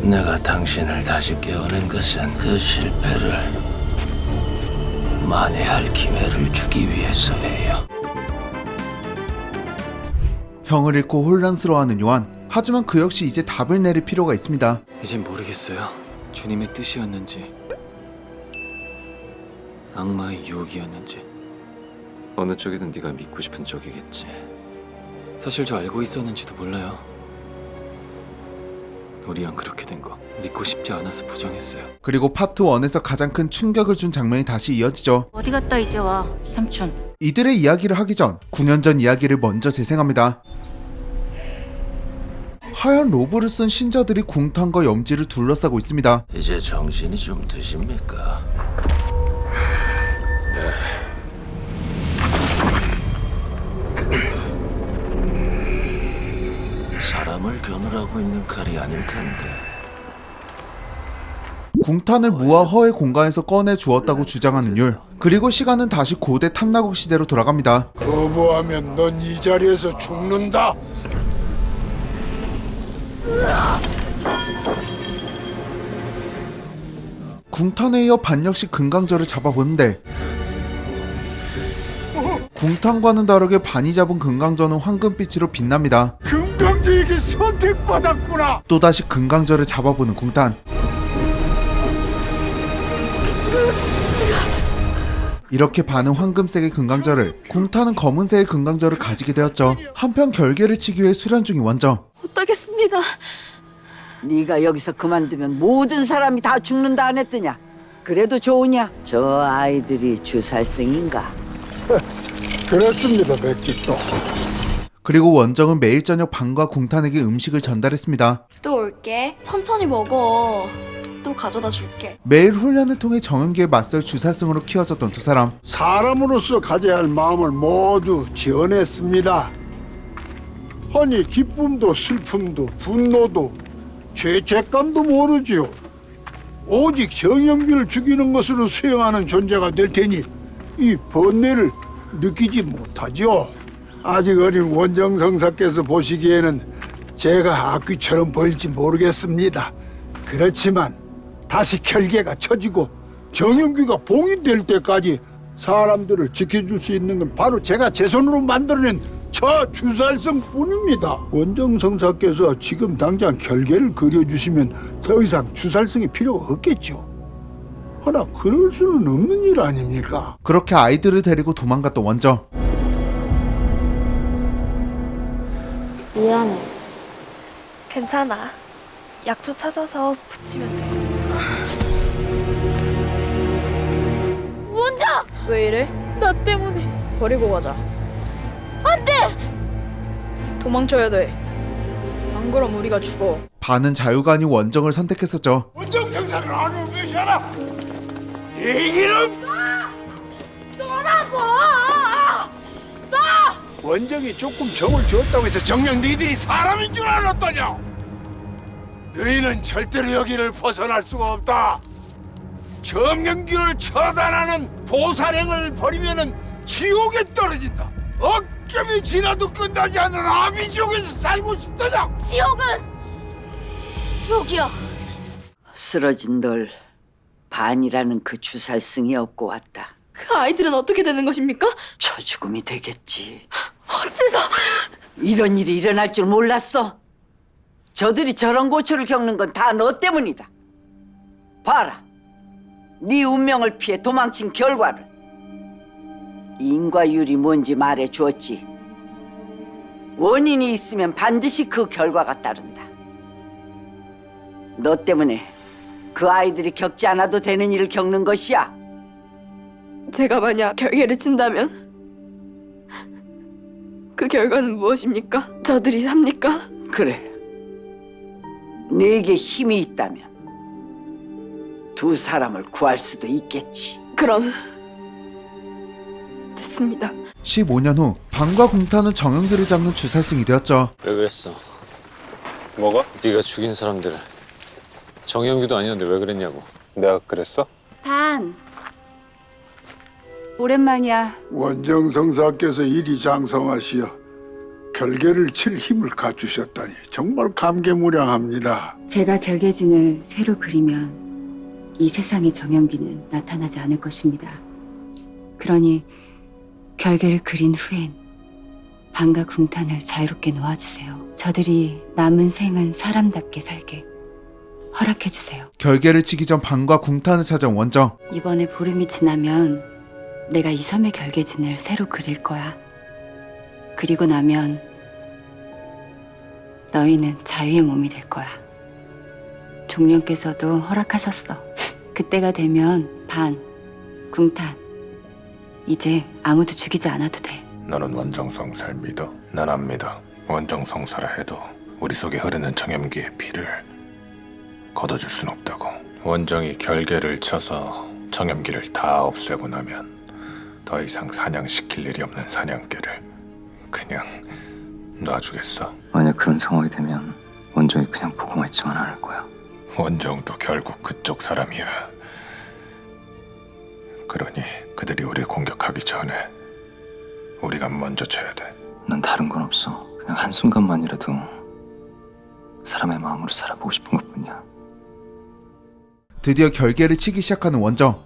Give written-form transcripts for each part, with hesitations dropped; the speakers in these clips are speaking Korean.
내가 당신을 다시 깨어낸 것은 그 실패를 만회할 기회를 주기 위해서예요. 형을 잃고 혼란스러워하는 요한. 하지만 그 역시 이제 답을 내릴 필요가 있습니다. 이젠 모르겠어요. 주님의 뜻이었는지 악마의 유혹이었는지. 어느 쪽이든 네가 믿고 싶은 쪽이겠지. 사실 저 알고 있었는지도 몰라요. 우리 형 그렇게 된 거 믿고 싶지 않아서 부정했어요. 그리고 파트 1에서 가장 큰 충격을 준 장면이 다시 이어지죠. 어디 갔다 이제 와, 삼촌. 이들의 이야기를 하기 전 9년 전 이야기를 먼저 재생합니다. 하얀 로브를 쓴 신자들이 궁탄과 염지를 둘러싸고 있습니다. 이제 정신이 좀 드십니까? 사람을 겨누라고 있는 칼이 아닐 텐데. 궁탄을 무와 허의 공간에서 꺼내 주었다고 주장하는 율. 그리고 시간은 다시 고대 탐나국 시대로 돌아갑니다. 거부하면 넌 이 자리에서 죽는다. 궁탄에 이어 반 역시 금강저를 잡아보는데 궁탄과는 다르게 반이 잡은 금강저는 황금빛으로 빛납니다. 금강지에게 선택받았구나. 또다시 금강저를 잡아보는 궁탄. 이렇게 반은 황금색의 금강저를, 궁탄은 검은색의 금강저를 가지게 되었죠. 한편 결계를 치기 위해 수련 중인 원정. 못하겠습니다. 네가 여기서 그만두면 모든 사람이 다 죽는다 안 했더냐? 그래도 좋으냐? 저 아이들이 주살생인가? 그렇습니다, 백집도. 그리고 원정은 매일 저녁 반과 궁탄에게 음식을 전달했습니다. 또 올게. 천천히 먹어. 또 가져다 줄게. 매일 훈련을 통해 정은기에 맞설 주살승으로 키워졌던 두 사람. 사람으로서 가져야 할 마음을 모두 지어냈습니다. 아니, 기쁨도 슬픔도 분노도 죄책감도 모르지요. 오직 정영규를 죽이는 것으로 수행하는 존재가 될 테니 이 번뇌를 느끼지 못하죠. 아직 어린 원정성사께서 보시기에는 제가 악귀처럼 보일지 모르겠습니다. 그렇지만 다시 결계가 쳐지고 정영규가 봉인될 때까지 사람들을 지켜줄 수 있는 건 바로 제가 제 손으로 만들어낸 저 주살성뿐입니다. 원정성사께서 지금 당장 결계를 그려주시면 더 이상 주살성이 필요가 없겠죠. 하나 그럴 수는 없는 일 아닙니까? 그렇게 아이들을 데리고 도망갔던 원정. 미안해. 괜찮아. 약초 찾아서 붙이면 돼. 원장! 왜 이래? 나 때문에. 버리고 가자. 안 돼! 도망쳐야 돼. 안 그럼 우리가 죽어. 반은 자유가 아닌 원정을 선택했었죠. 원정성사를 안으로 끄셔라! 이 이름! 너라고! 나! 원정이 조금 정을 주었다고 해서 정녕 너희들이 사람인 줄 알았더냐? 너희는 절대로 여기를 벗어날 수가 없다. 정영규를 처단하는 보살행을 벌이면은 지옥에 떨어진다. 억겸이 지나도 끝나지 않는 아비지옥에서 살고 싶더냐? 지옥은 여기야. 쓰러진 널 반이라는 그 주살승이 업고 왔다. 그 아이들은 어떻게 되는 것입니까? 저 죽음이 되겠지. 어째서? 이런 일이 일어날 줄 몰랐어. 저들이 저런 고초를 겪는 건 다 너 때문이다. 봐라. 네 운명을 피해 도망친 결과를. 인과율이 뭔지 말해 주었지. 원인이 있으면 반드시 그 결과가 따른다. 너 때문에 그 아이들이 겪지 않아도 되는 일을 겪는 것이야. 제가 만약 결계를 친다면 그 결과는 무엇입니까? 저들이 삽니까? 그래. 내게 힘이 있다면 두 사람을 구할 수도 있겠지. 그럼 됐습니다. 15년 후 반과 궁탄은 정영규를 잡는 주살승이 되었죠. 왜 그랬어? 뭐가? 네가 죽인 사람들. 정영규도 아니었는데 왜 그랬냐고. 내가 그랬어? 반. 오랜만이야. 원정성사께서 일이 장성하시어 결계를 칠 힘을 갖추셨다니 정말 감개무량합니다. 제가 결계진을 새로 그리면 이 세상의 정연기는 나타나지 않을 것입니다. 그러니 결계를 그린 후엔 방과 궁탄을 자유롭게 놓아주세요. 저들이 남은 생은 사람답게 살게 허락해주세요. 결계를 치기 전 방과 궁탄을 찾아온 원정. 이번에 보름이 지나면 내가 이 섬의 결계진을 새로 그릴 거야. 그리고 나면 너희는 자유의 몸이 될 거야. 종령께서도 허락하셨어. 그때가 되면 반, 궁탄 이제 아무도 죽이지 않아도 돼. 너는 원정성사를 믿어? 난 안 믿어. 원정성사라 해도 우리 속에 흐르는 정염기의 피를 걷어줄 순 없다고. 원정이 결계를 쳐서 정염기를 다 없애고 나면 더 이상 사냥시킬 일이 없는 사냥개를 그냥 놔주겠어. 만약 그런 상황이 되면 원정이 그냥 보고만 있지만 않을 거야. 원정도 결국 그쪽 사람이야. 그러니 그들이 우리를 공격하기 전에 우리가 먼저 쳐야 돼. 난 다른 건 없어. 그냥 한순간만이라도 사람의 마음으로 살아보고 싶은 것뿐이야. 드디어 결계를 치기 시작하는 원정.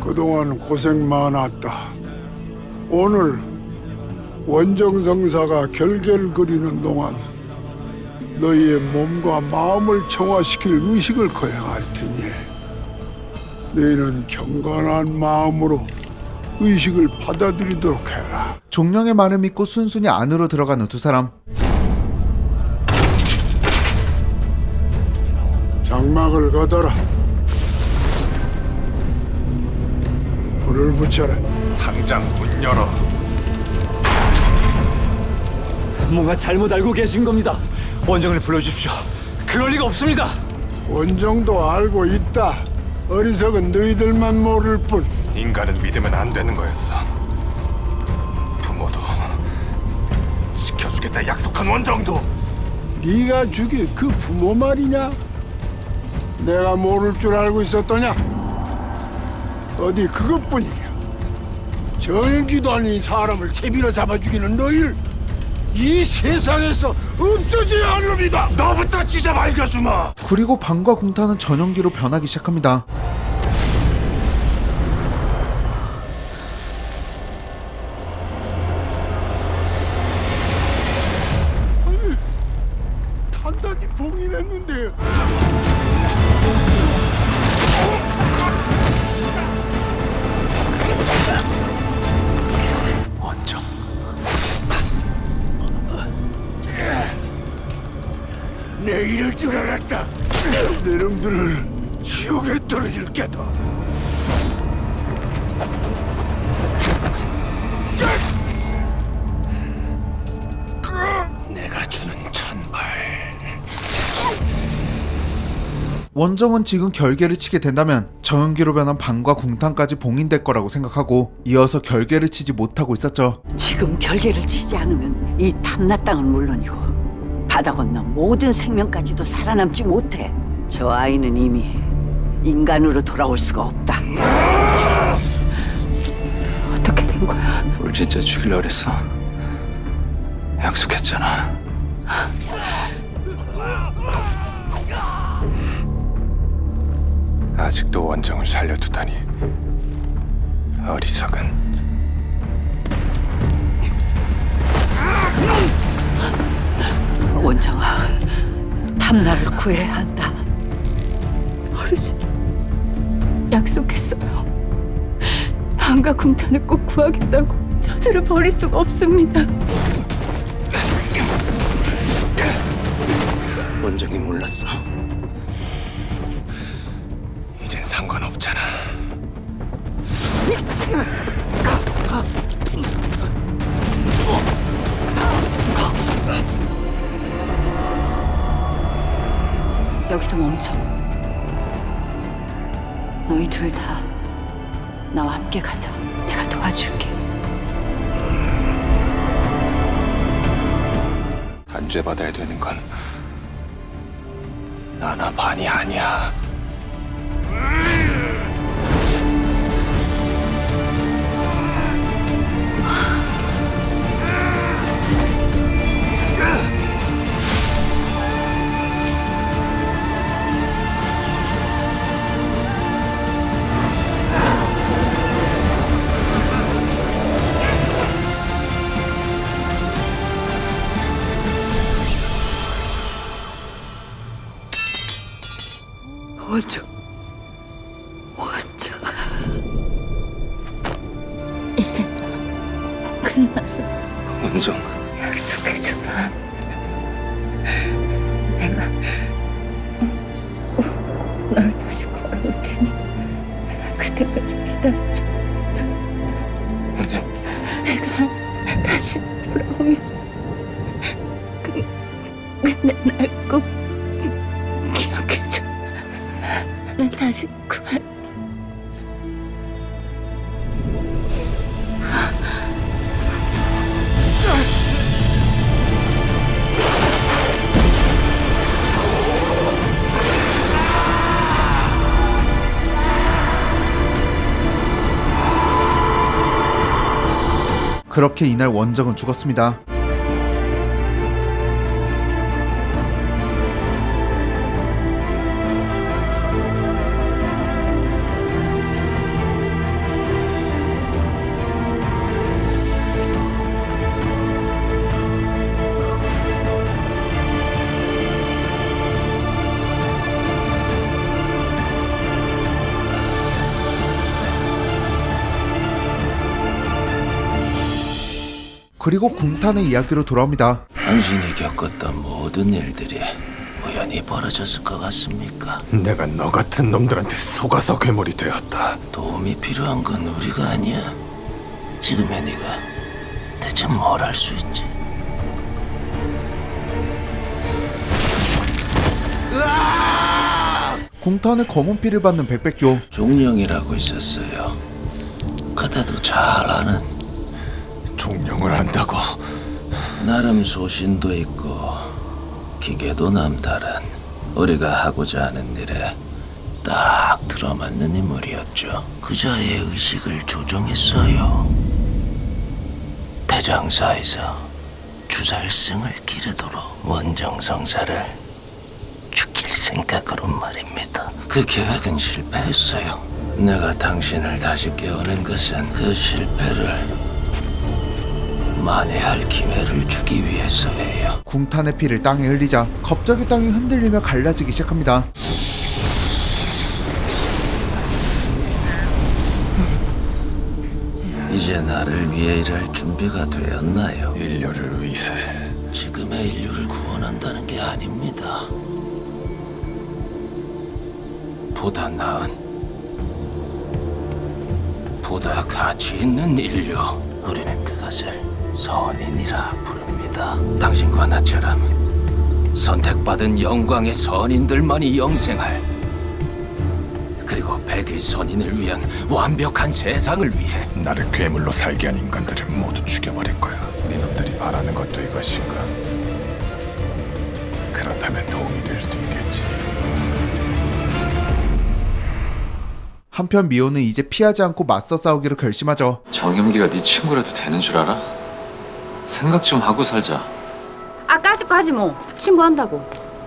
그동안 고생 많았다. 오늘 원정성사가 결계를 그리는 동안 너희의 몸과 마음을 정화시킬 의식을 거행할 테니 너희는 경건한 마음으로 의식을 받아들이도록 해라. 종령의 말을 믿고 순순히 안으로 들어가는 두 사람. 장막을 걷어라. 불을 붙여라. 당장 문 열어. 뭔가 잘못 알고 계신 겁니다. 원정을 불러주십시오. 그럴 리가 없습니다. 원정도 알고 있다. 어리석은 너희들만 모를 뿐. 인간은 믿으면 안 되는 거였어. 부모도 지켜주겠다 약속한 원정도 네가 죽일 그 부모 말이냐? 내가 모를 줄 알고 있었더냐? 어디 그것뿐이냐? 정기도 아닌 사람을 채비로 잡아 죽이는 너희를 이 세상에서 없어져야 할 놈이다. 너부터 찢어 밝혀주마. 그리고 방과 궁탄은 전용기로 변하기 시작합니다. 단단히 봉인했는데 원정. 내 이럴 줄 알았다. 내 놈들을 지옥에 떨어질 게다. 내가 주는 천벌. 원정은 지금 결계를 치게 된다면 정연기로 변한 방과 궁탄까지 봉인될 거라고 생각하고 이어서 결계를 치지 못하고 있었죠. 지금 결계를 치지 않으면 이 탐나 땅은 물론이고 바다 건너 모든 생명까지도 살아남지 못해. 저 아이는 이미 인간으로 돌아올 수가 없다. 어떻게 된 거야? 우리 진짜 죽이려고 그랬어. 약속했잖아. 아직도 원정을 살려두다니 어리석은. 원정아, 탐나를 구해야 한다. 어르신 약속했어요. 방과 궁탄을 꼭 구하겠다고. 저들을 버릴 수가 없습니다. 원정이 몰랐어. 이젠 상관없잖아. 여기서 멈춰. 너희 둘 다 나와 함께 가자. 내가 도와줄게. 단죄받아야 되는 건 나나 반이 아니야. 이제 끝났어. 원정, 약속해줘, 반. 내가 널 다시 걸어올 테니 그때까지 기다려줘. 원정. 내가 다시 돌아오면 근데 날 꼭 기억해줘. 날 다시 구할. 그렇게 이날 원정은 죽었습니다. 그리고 궁탄의 이야기로 돌아옵니다. 당신이 겪었던 모든 일들이 우연히 벌어졌을 것 같습니까? 내가 너 같은 놈들한테 속아서 괴물이 되었다. 도움이 필요한 건 우리가 아니야. 지금의 네가 대체 뭘 할 수 있지? 궁탄의 검은 피를 받는 백백교. 종령이라고 있었어요. 그대도 잘 아는. 종령을 한다고? 나름 소신도 있고 기계도 남다른 우리가 하고자 하는 일에 딱 들어맞는 인물이었죠. 그자의 의식을 조종했어요. 대장사에서 주살승을 기르도록 원정성사를 죽일 생각으로 말입니다. 그 계획은 실패했어요. 내가 당신을 다시 깨어낸 것은 그 실패를 만회할 기회를 주기 위해서예요. 궁탄의 피를 땅에 흘리자 갑자기 땅이 흔들리며 갈라지기 시작합니다. 이제 나를 위해 일할 준비가 되었나요? 인류를 위해. 지금의 인류를 구원한다는 게 아닙니다. 보다 나은, 보다 가치 있는 인류. 우리는 그것을 선인이라 부릅니다. 당신과 나처럼 선택받은 영광의 선인들만이 영생할, 그리고 백의 선인을 위한 완벽한 세상을 위해. 나를 괴물로 살게 한 인간들을 모두 죽여버릴 거야. 네 놈들이 바라는 것도 이것인가? 그렇다면 도움이 될 수도 있겠지. 한편 미호는 이제 피하지 않고 맞서 싸우기로 결심하죠. 정염기가 네 친구라도 되는 줄 알아? 생각 좀 하고 살자. 아까지까지 뭐 친구 한다고.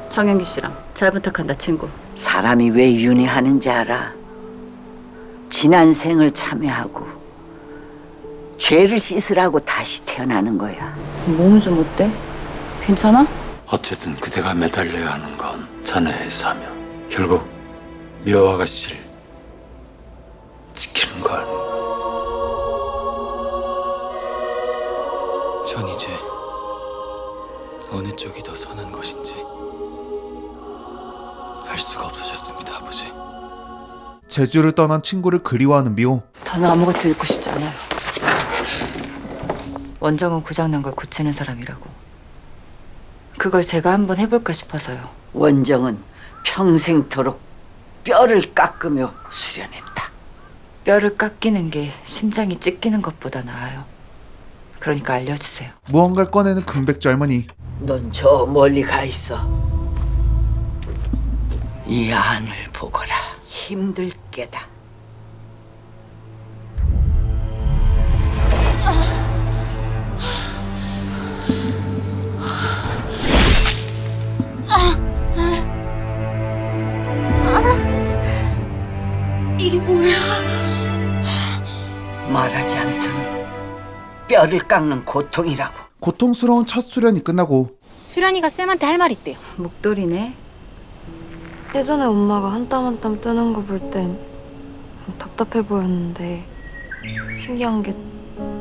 정영기 씨랑 잘 부탁한다 친구. 사람이 왜 윤회하는지 알아? 지난 생을 참회하고 죄를 씻으라고 다시 태어나는 거야. 몸은 좀 어때? 괜찮아? 어쨌든 그대가 매달려야 하는 건 자네의 사명. 결국 미호 아가씨를 지키는 걸. 전 이제 어느 쪽이 더 선한 것인지 알 수가 없어졌습니다, 아버지. 제주를 떠난 친구를 그리워하는 미호. 더는 아무것도 잃고 싶지 않아요. 원정은 고장난 걸 고치는 사람이라고. 그걸 제가 한번 해볼까 싶어서요. 원정은 평생토록 뼈를 깎으며 수련했다. 뼈를 깎이는 게 심장이 찢기는 것보다 나아요. 그러니까 알려주세요. 무언가를 꺼내는 금백조 할머니. 넌 저 멀리 가 있어. 이 안을 보거라. 힘들 게다. 이게 뭐야? 말하지 않든 뼈를 깎는 고통이라고. 고통스러운 첫 수련이 끝나고 수련이가 쌤한테 할 말 있대요. 목도리네. 예전에 엄마가 한 땀 한 땀 뜨는 거 볼 땐 답답해 보였는데 신기한 게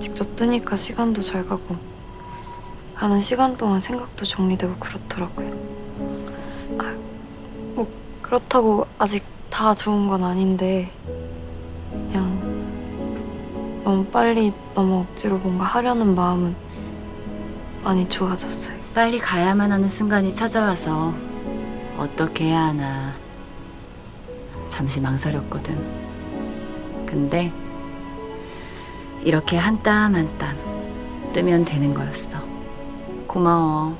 직접 뜨니까 시간도 잘 가고 가는 시간 동안 생각도 정리되고 그렇더라고요. 뭐 그렇다고 아직 다 좋은 건 아닌데 그냥 너무 빨리 너무 억지로 뭔가 하려는 마음은 많이 좋아졌어요. 빨리 가야만 하는 순간이 찾아와서 어떻게 해야 하나 잠시 망설였거든. 근데 이렇게 한 땀 한 땀 뜨면 되는 거였어. 고마워.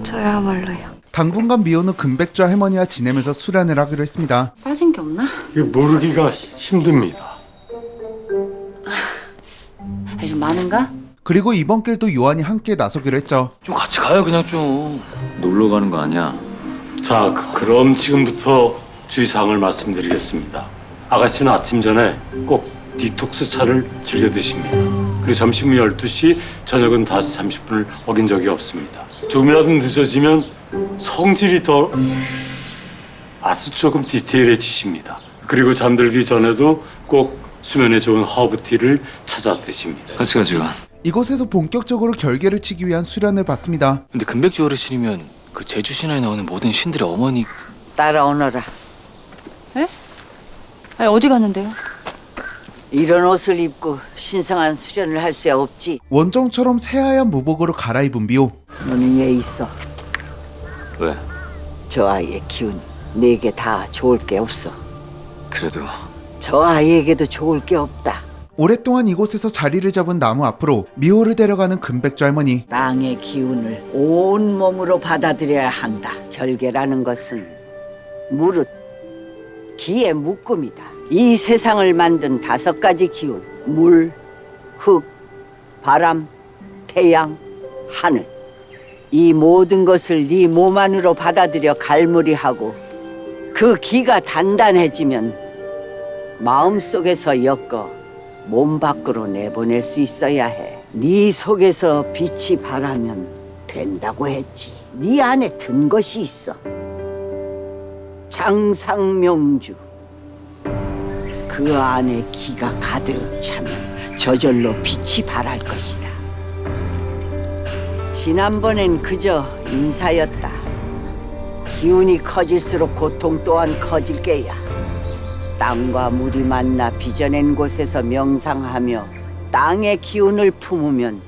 저야말로요. 당분간 미호는 금백좌 할머니와 지내면서 수련을 하기로 했습니다. 빠진 게 없나? 모르기가 힘듭니다. 좀 많은가? 그리고 이번 길도 요한이 함께 나서기로 했죠. 좀 같이 가요 그냥 좀. 놀러 가는 거 아니야. 자, 그럼 지금부터 주의사항을 말씀드리겠습니다. 아가씨는 아침 전에 꼭 디톡스 차를 즐겨 드십니다. 그리고 점심은 12시, 저녁은 5시 30분을 어긴 적이 없습니다. 조금이라도 늦어지면 성질이 더 아주 조금 디테일해지십니다. 그리고 잠들기 전에도 꼭 수면에 좋은 허브티를 찾아 드십니다. 같이 가죠. 이곳에서 본격적으로 결계를 치기 위한 수련을 받습니다. 근데 금백주 어르신이면 그 제주 신화에 나오는 모든 신들의 어머니. 따라오너라. 아니, 어디 갔는데요? 이런 옷을 입고 신성한 수련을 할 수 없지. 원정처럼 새하얀 무복으로 갈아입은 미호. 너는 왜 있어? 왜? 저 아이의 기운 내게 다 좋을 게 없어. 그래도 저 아이에게도 좋을 게 없다. 오랫동안 이곳에서 자리를 잡은 나무 앞으로 미호를 데려가는 금백좌 할머니. 땅의 기운을 온 몸으로 받아들여야 한다. 결계라는 것은 무릇 기의 묶음이다. 이 세상을 만든 5가지 기운, 물, 흙, 바람, 태양, 하늘. 이 모든 것을 네 몸 안으로 받아들여 갈무리하고 그 기가 단단해지면 마음속에서 엮어 몸 밖으로 내보낼 수 있어야 해. 네 속에서 빛이 바라면 된다고 했지. 네 안에 든 것이 있어. 장상명주. 그 안에 기가 가득 차면 저절로 빛이 발할 것이다. 지난번엔 그저 인사였다. 기운이 커질수록 고통 또한 커질 게야. 땅과 물이 만나 빚어낸 곳에서 명상하며 땅의 기운을 품으면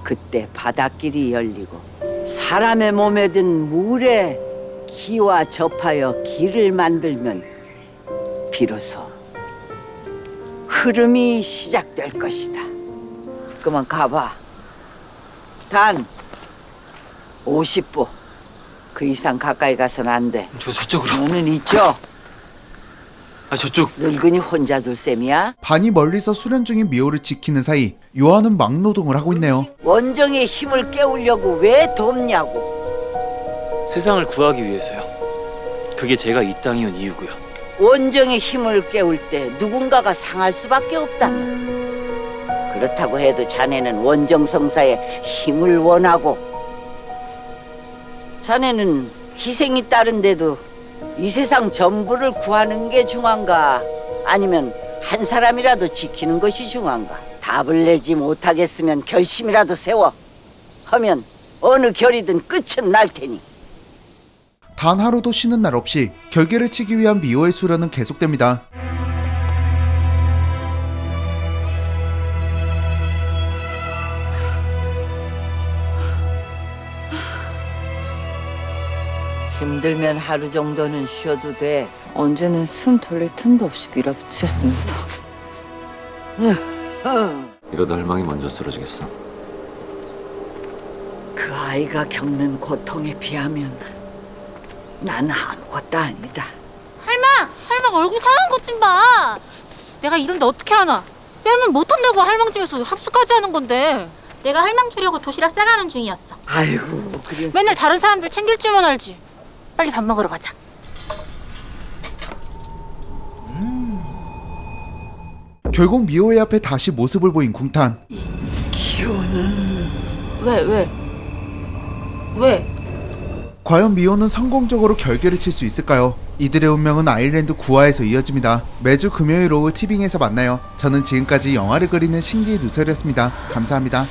그때 바닷길이 열리고 사람의 몸에 든 물의 기와 접하여 길을 만들면 비로소 흐름이 시작될 것이다. 그만 가봐. 단 50보. 그 이상 가까이 가서는 안 돼. 저쪽으로. 너는 이쪽. 저쪽. 늙은이 혼자 둘 셈이야? 반이 멀리서 수련 중인 미호를 지키는 사이 요한은 막노동을 하고 있네요. 원정의 힘을 깨우려고 왜 돕냐고. 세상을 구하기 위해서요. 그게 제가 이 땅에 온 이유고요. 원정의 힘을 깨울 때 누군가가 상할 수밖에 없다면, 그렇다고 해도 자네는 원정성사의 힘을 원하고, 자네는 희생이 따른데도 이 세상 전부를 구하는 게 중요한가, 아니면 한 사람이라도 지키는 것이 중요한가? 답을 내지 못하겠으면 결심이라도 세워. 하면 어느 결이든 끝은 날 테니. 단 하루도 쉬는 날 없이 결계를 치기 위한 미호의 수련은 계속됩니다. 힘들면 하루 정도는 쉬어도 돼. 언제는 숨 돌릴 틈도 없이 밀어붙이셨으면서. 이러다 할망이 먼저 쓰러지겠어. 그 아이가 겪는 고통에 비하면 난 아무것도 아니다. 할망 얼굴 상한 것 좀 봐. 내가 이런데 어떻게 하나? 쌤은 못 한다고 할망 집에서 합숙까지 하는 건데. 내가 할망 주려고 도시락 싸가는 중이었어. 아이고, 그래서 맨날 다른 사람들 챙길 줄만 알지. 빨리 밥 먹으러 가자. 결국 미호의 앞에 다시 모습을 보인 궁탄. 기운은 왜? 과연 미호는 성공적으로 결계를 칠 수 있을까요? 이들의 운명은 아일랜드 9화에서 이어집니다. 매주 금요일 오후 티빙에서 만나요. 저는 지금까지 영화를 그리는 신기의 누설이었습니다. 감사합니다.